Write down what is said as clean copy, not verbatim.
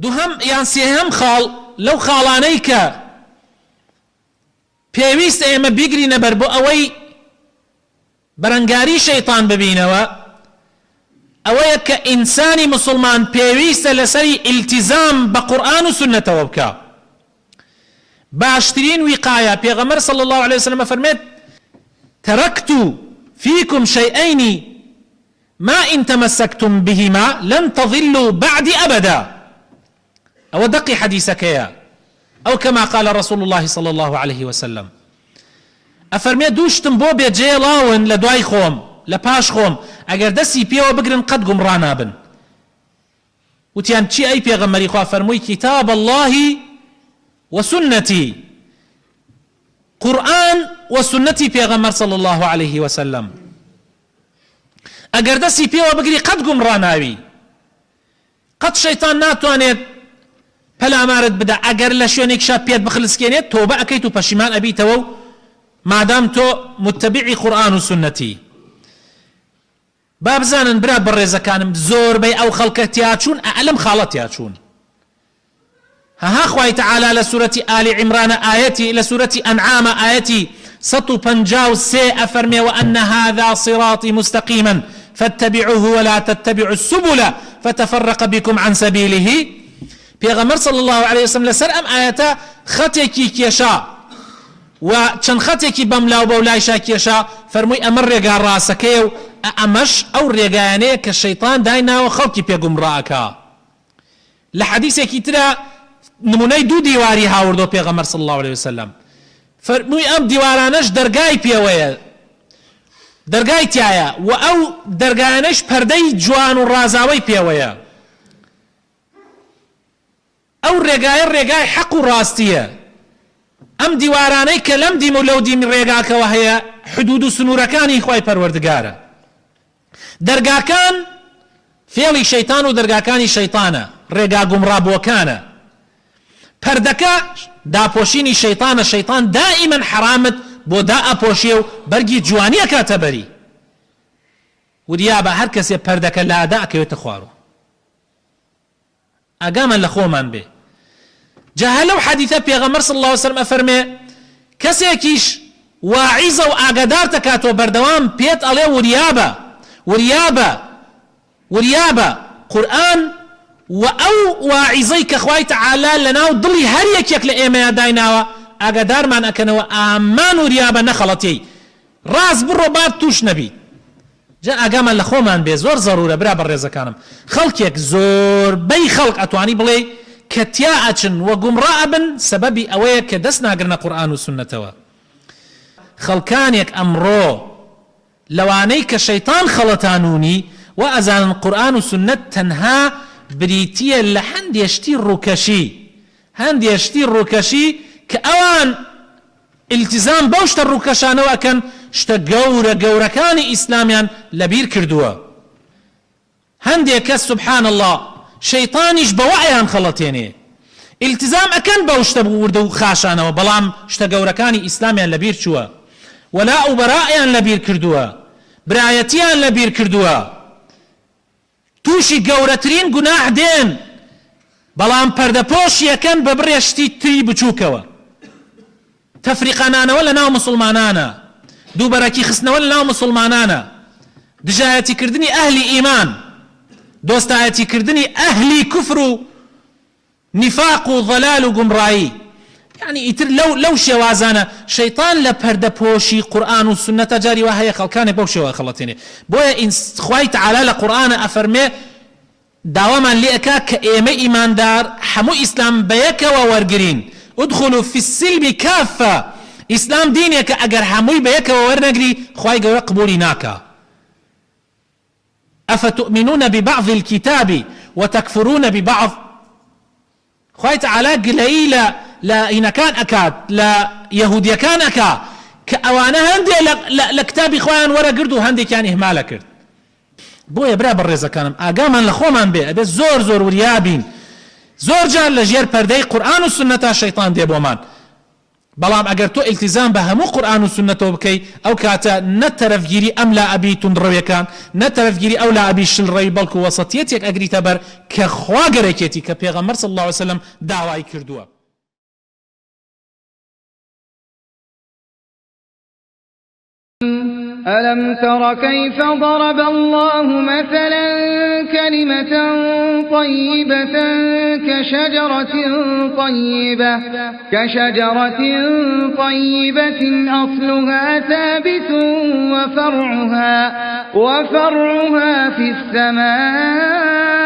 دووهەم یان سێهەم خاڵ لەو خاڵانەی کە پێویستە ئێمە بیگرینە بەر بۆ ئەوەی بەرەنگاری شەیطان ببینەوە ئەوەیە کە ئینسانی مسلمان پێویستە لەسەری ئیلتیزام بە قورئان و سنەتەوە بکە. باشترین وقایە پێغەمبەر صلی الله عليه وسلم فەرمێت تركت فيكم شيئين ما إن تمسكتم بهما لن تضلوا بعد أبدا أو دقي حديثك يا أو كما قال رسول الله صلى الله عليه وسلم أفرمي دوشتم بو بيجيلاون لدواي خوم لپاش خوم اگر دسي بيو بقرن قد قمرانا بن وتيان چي أي پیغمبري خواه فرموي كتاب الله وسنتي قرآن وسنتي پیغمبر صلى الله عليه وسلم اگر دسي بيو بقري قد قمراناوي قد شيطان ناتوانيت فلا مارد بدا اگر لشونيك شابيت بخلسكينيت توبة اكيتو پشمان ابيتو ما دام تو متبعي قرآن وسنتي باب زانن برا برزا كانم زور بي او خلقتياتشون اعلم خالتياتشون ها خوي تعالى لسورة آل عمران آيتي لسورة أنعام آيتي سطو بنجاو سي أفرمي وأن هذا صراطي مستقيما فاتبعوه ولا تتبعوا السبل فتفرق بكم عن سبيله پیغمبر صلى الله عليه وسلم لسر ام آياتا خطيكي كيشا وچن خطيكي بملاو بولاي شا كيشا فرموي امر رقا راسكيو امش او رقاني كالشيطان داينا وخلقي بيقوم راكا لحديثي ترى نمونەی دوو دیواری هاوردۆ پێغەمبەر صلی الله عليه وسلم فەرمووی ئەم دیوارانەش دەرگای پێوەیە دەرگای تایە و ئەو دەرگایانەش پەردەی جوان و ڕازاوەی پێوەیە ئەو ڕێگایە ڕێگای حەق و ڕاستیە ئەم دیوارانەی کە لەم دیم و لەو دیمی ڕێگاکەوە هەیە حدود و سنوورەکانی خوای پەروەردگارە دەرگاکان فێڵی شەیطان و دەرگاکانی شەیطانە ڕێگا گومڕابووەکانە پەردەکە داپۆشینی شەیطانە شەیطان دائیمەن حرامت بۆ دائەپۆشێ و بەرگی جوانیە کاتە بەری وریابە هەر کەسێ پەردەکە لادا ئەکەوێتە خوارەوە ئاگامان لە خۆمان بێ جا لەو حەدیثە پێغەمبەر صلی الله عليه وسلم ئەفەرمێ کەسێکیش واعیزە و ئاگادار دەکاتەوە بەردەوام پێت ئەڵێ وریابە وریابە وریابە قورئان و ئەو واعیزەی کە خوای تعالی لەناو دڵی هەر یەکێک لە ئێمەیە دایناوە ئاگادارمان ئەکەنەوە ئامان وریابە نەخەڵەتێی ڕاست بڕۆ بات توش نەبی جا ئاگامان لە خۆمان بێ زۆر زەرورە برا بەڕێزەکانم خەڵکێک زۆربەی خەڵک ئەتوانی بڵێ کە تیا ئەچن و گومڕا ئەبن سەبەبی ئەوەیە کە دەست ناگرنە قورئان و سنەتەوە خەڵکانێک ئەمڕۆ لەوانەی کە شەیطان خەڵەتانونی و ئەزانن قورئان و سنەت تەنها بریتیە لە هەندێشتی ڕووکەشی کە ئەوان التزام بەو شتە ڕووکەشانەوە ئەکەن شتە گەورە گەورەکانی ئیسلامیان لەبیر کردووە هەندێک کەس سبحان الله شەیطانیش بەوایان خەڵەتێنێ التزام ئەکەن بەو شتە وردە و خاشانەوە بەڵام شتە گەورەکانی ئیسلامیان لەبیر چووە وەلا و بەرائیان لەبیر کردووە برایەتیان لەبیر کردووە تووشی گەورەترین گوناح دێن بەڵام پەردەپۆشیەکەن بە بڕێشتی تری بچووکەوە تەفریقانانەوە لە ناو مسلمانانە دووبەرەکی خستنەوە لە ناو مسلمانانە دژایەتیکردنی ئەهلی ئیمان دۆستایەتیکردنی ئەهلی کوفر و نیفاق و ضەلال و گومڕایی يعني ئیتر لەو شێوازانە شەیطان لە پەردەپۆشی قورئان و سنەتە جاری وا هەیە خەڵکانێک بەو شێوە خەڵەتێنێ بۆیە خوای تعالی لە قورئانە ئەفەرمێ داوامان لێ ئەکا کە ئێمە ئیماندار هەموو ئیسلام بەیەکەوە وەرگرین ادخلوا في السلم كافة ئیسلام دینێکە ئەگەر هەمووی بەیەکەوە وەرنەگری خوای گەورە قبولی ناکا أفتؤمنون ببعض الكتاب وتكفرون ببعض خوای تعالی گلەیی لا إن كان أكاد لا يهودية كان أكا كأوانا هندي لكتابي خوان ورا قردو هندي كان إهمالا كرد بويا برا بالرزا كانم آقامان لخومان بي أبي زور وريابين زور جان لجير پردي قرآن والسنة الشيطان دي بومان بەڵام ئەگەر تۆ ئیلتیزام بە هەموو قورئان و سونەتەوە بکەی ئەو کاتە نە تەرەفگیری ئەم لا ئەبی توندڕەویەکان نە تەرەفگیری ئەو لا ئەبی شلڕەوی بەڵکو وەسەتیەتێک ئەگریتە بەر کە خوا گەرەکێتی کە پێغەمبەر صلی الله علیه وسلم داوای کردووە. ألم تر كيف ضرب الله مثلا كلمة طيبة كشجرة طيبة أصلها ثابت وفرعها في السماء